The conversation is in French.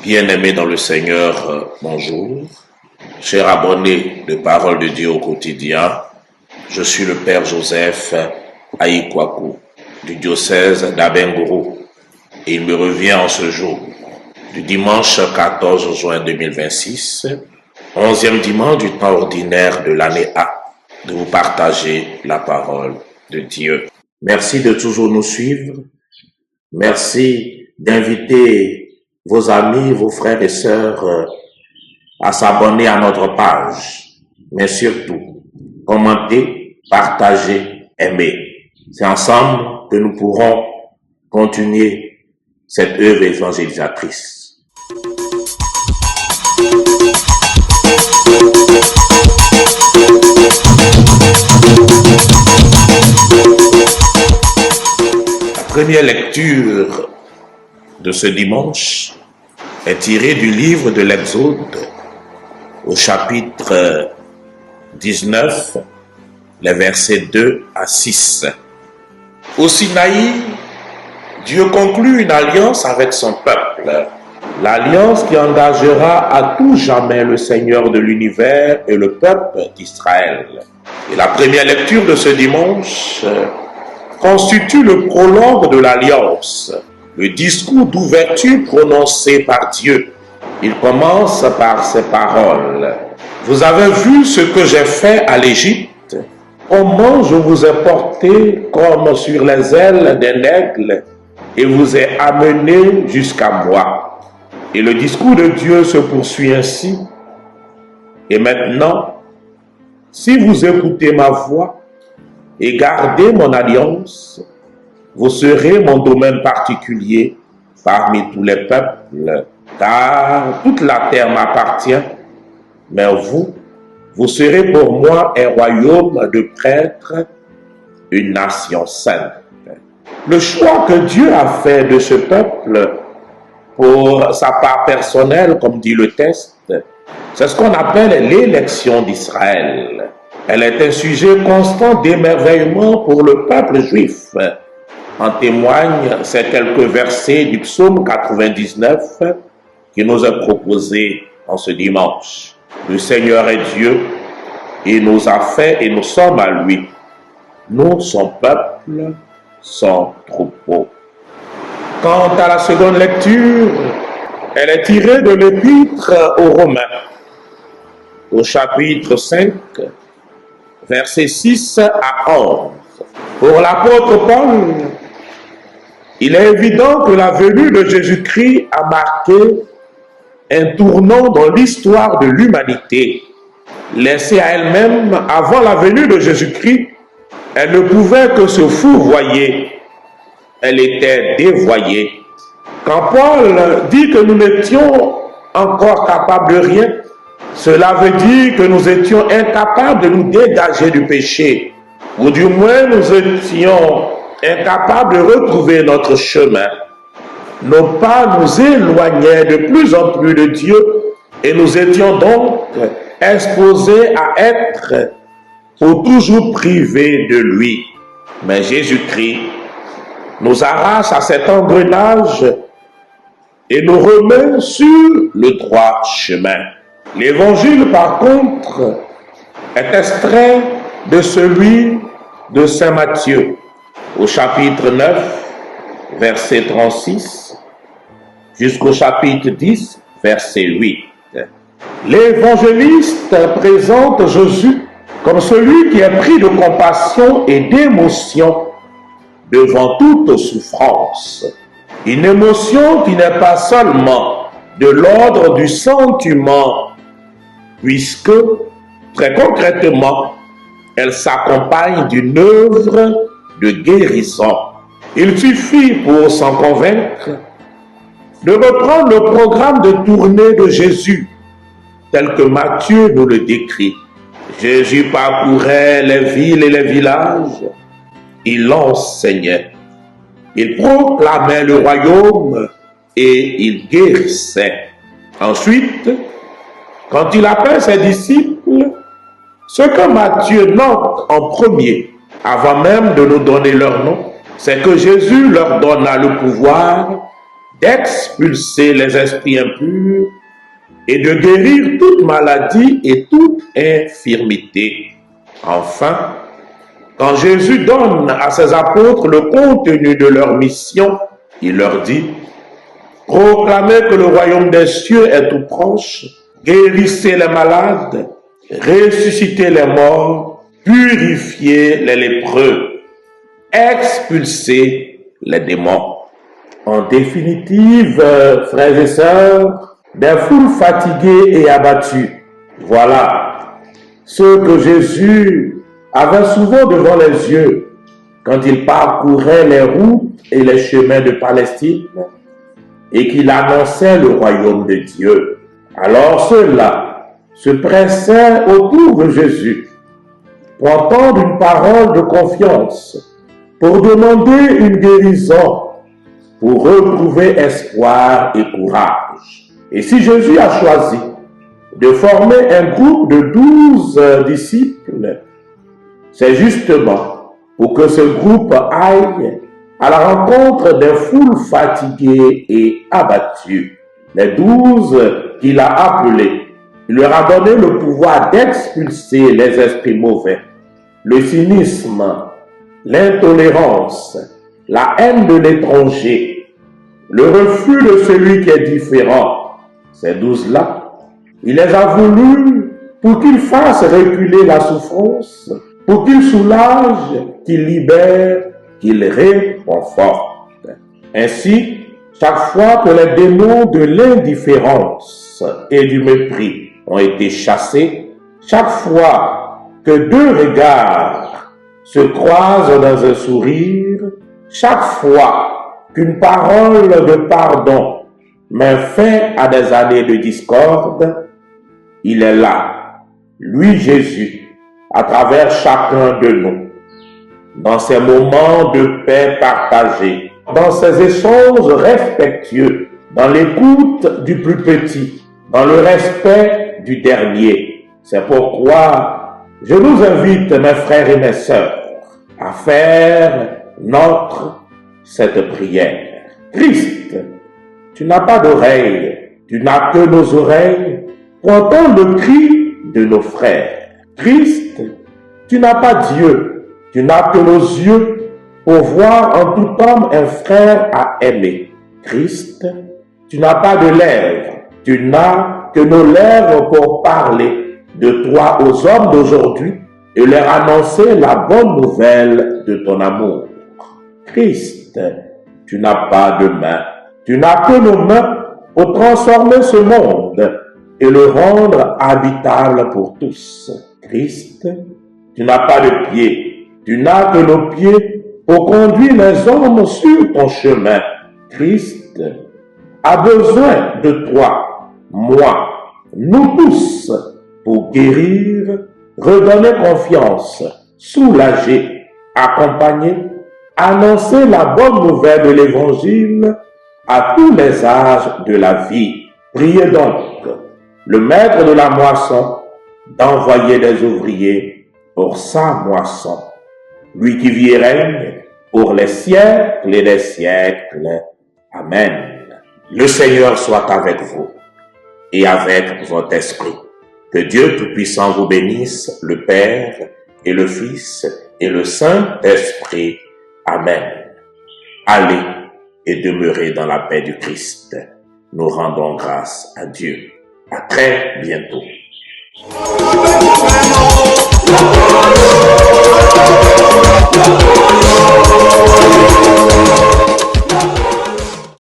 Bien-aimés dans le Seigneur, bonjour. Chers abonnés de Parole de Dieu au quotidien, je suis le Père Joseph Aïkwaku du diocèse d'Abengourou. Et il me revient en ce jour du dimanche 14 juin 2026, 11e dimanche du temps ordinaire de l'année A, de vous partager la parole de Dieu. Merci de toujours nous suivre. Merci d'inviter vos amis, vos frères et sœurs à s'abonner à notre page. Mais surtout, commentez, partagez, aimez. C'est ensemble que nous pourrons continuer cette œuvre évangélisatrice. La première lecture de ce dimanche est tirée du livre de l'Exode au chapitre 19, les versets 2 à 6. Au Sinaï, Dieu conclut une alliance avec son peuple, l'alliance qui engagera à tout jamais le Seigneur de l'univers et le peuple d'Israël. Et la première lecture de ce dimanche constitue le prologue de l'alliance, le discours d'ouverture prononcé par Dieu. Il commence par ces paroles. « Vous avez vu ce que j'ai fait à l'Égypte, comment je vous ai porté comme sur les ailes d'un aigle et vous ai amené jusqu'à moi. » Et le discours de Dieu se poursuit ainsi. « Et maintenant, si vous écoutez ma voix et gardez mon alliance, vous serez mon domaine particulier parmi tous les peuples, car toute la terre m'appartient, mais vous serez pour moi un royaume de prêtres, une nation sainte. » Le choix que Dieu a fait de ce peuple pour sa part personnelle, comme dit le texte, c'est ce qu'on appelle l'élection d'Israël. Elle est un sujet constant d'émerveillement pour le peuple juif. En témoignent ces quelques versets du psaume 99 qui nous est proposé en ce dimanche. Le Seigneur est Dieu, il nous a fait et nous sommes à lui. Nous, son peuple, son troupeau. Quant à la seconde lecture, elle est tirée de l'épître aux Romains, au chapitre 5, versets 6 à 11. Pour l'apôtre Paul, il est évident que la venue de Jésus-Christ a marqué un tournant dans l'histoire de l'humanité. Laissée à elle-même avant la venue de Jésus-Christ, elle ne pouvait que se fourvoyer. Elle était dévoyée. Quand Paul dit que nous n'étions encore capables de rien, cela veut dire que nous étions incapables de nous dégager du péché, ou du moins nous étions incapables de retrouver notre chemin. Nos pas nous éloignaient de plus en plus de Dieu et nous étions donc exposés à être pour toujours privés de lui. Mais Jésus-Christ nous arrache à cet engrenage et nous remet sur le droit chemin. L'évangile, par contre, est extrait de celui de Saint Matthieu, au chapitre 9, verset 36, jusqu'au chapitre 10, verset 8. L'évangéliste présente Jésus comme celui qui est pris de compassion et d'émotion devant toute souffrance. Une émotion qui n'est pas seulement de l'ordre du sentiment, puisque, très concrètement, elle s'accompagne d'une œuvre de guérison. Il suffit pour s'en convaincre de reprendre le programme de tournée de Jésus, tel que Matthieu nous le décrit. Jésus parcourait les villes et les villages, il enseignait, il proclamait le royaume et il guérissait. Ensuite, quand il appelle ses disciples, ce que Matthieu note en premier, avant même de nous donner leur nom, c'est que Jésus leur donna le pouvoir d'expulser les esprits impurs et de guérir toute maladie et toute infirmité. Enfin, quand Jésus donne à ses apôtres le contenu de leur mission, il leur dit: proclamez que le royaume des cieux est tout proche, guérissez les malades, ressuscitez les morts, purifiez les lépreux, expulsez les démons. En définitive, frères et sœurs, des foules fatiguées et abattues, voilà ce que Jésus avait souvent devant les yeux quand il parcourait les routes et les chemins de Palestine et qu'il annonçait le royaume de Dieu. Alors ceux-là se pressaient autour de Jésus pour entendre une parole de confiance, pour demander une guérison, pour retrouver espoir et courage. Et si Jésus a choisi de former un groupe de 12 disciples, c'est justement pour que ce groupe aille à la rencontre des foules fatiguées et abattues. Les 12 qu'il a appelés, il leur a donné le pouvoir d'expulser les esprits mauvais, le cynisme, l'intolérance, la haine de l'étranger, le refus de celui qui est différent. Ces 12-là, il les a voulus pour qu'ils fassent reculer la souffrance, pour qu'ils soulagent, qu'ils libèrent, qu'ils réconfortent. Ainsi, chaque fois que les démons de l'indifférence et du mépris ont été chassés, chaque fois que deux regards se croisent dans un sourire, chaque fois qu'une parole de pardon met fin à des années de discorde, il est là, lui Jésus, à travers chacun de nous, dans ces moments de paix partagés, dans ces échanges respectueux, dans l'écoute du plus petit, dans le respect du dernier. C'est pourquoi je nous invite, mes frères et mes sœurs, à faire cette prière. Christ, tu n'as pas d'oreilles, tu n'as que nos oreilles pour entendre le cri de nos frères. Christ, tu n'as pas d'yeux, tu n'as que nos yeux pour voir en tout homme un frère à aimer. Christ, tu n'as pas de lèvres, tu n'as que nos lèvres pour parler de toi aux hommes d'aujourd'hui et leur annoncer la bonne nouvelle de ton amour. Christ, tu n'as pas de mains, tu n'as que nos mains pour transformer ce monde et le rendre habitable pour tous. Christ, tu n'as pas de pieds, tu n'as que nos pieds pour conduire les hommes sur ton chemin. Christ a besoin de toi, moi, nous tous, pour guérir, redonner confiance, soulager, accompagner, annoncer la bonne nouvelle de l'Évangile à tous les âges de la vie. Priez donc le maître de la moisson d'envoyer des ouvriers pour sa moisson. Lui qui vit et règne pour les siècles et les siècles. Amen. Le Seigneur soit avec vous et avec votre esprit. Que Dieu Tout-Puissant vous bénisse, le Père et le Fils et le Saint-Esprit. Amen. Allez et demeurez dans la paix du Christ. Nous rendons grâce à Dieu. À très bientôt.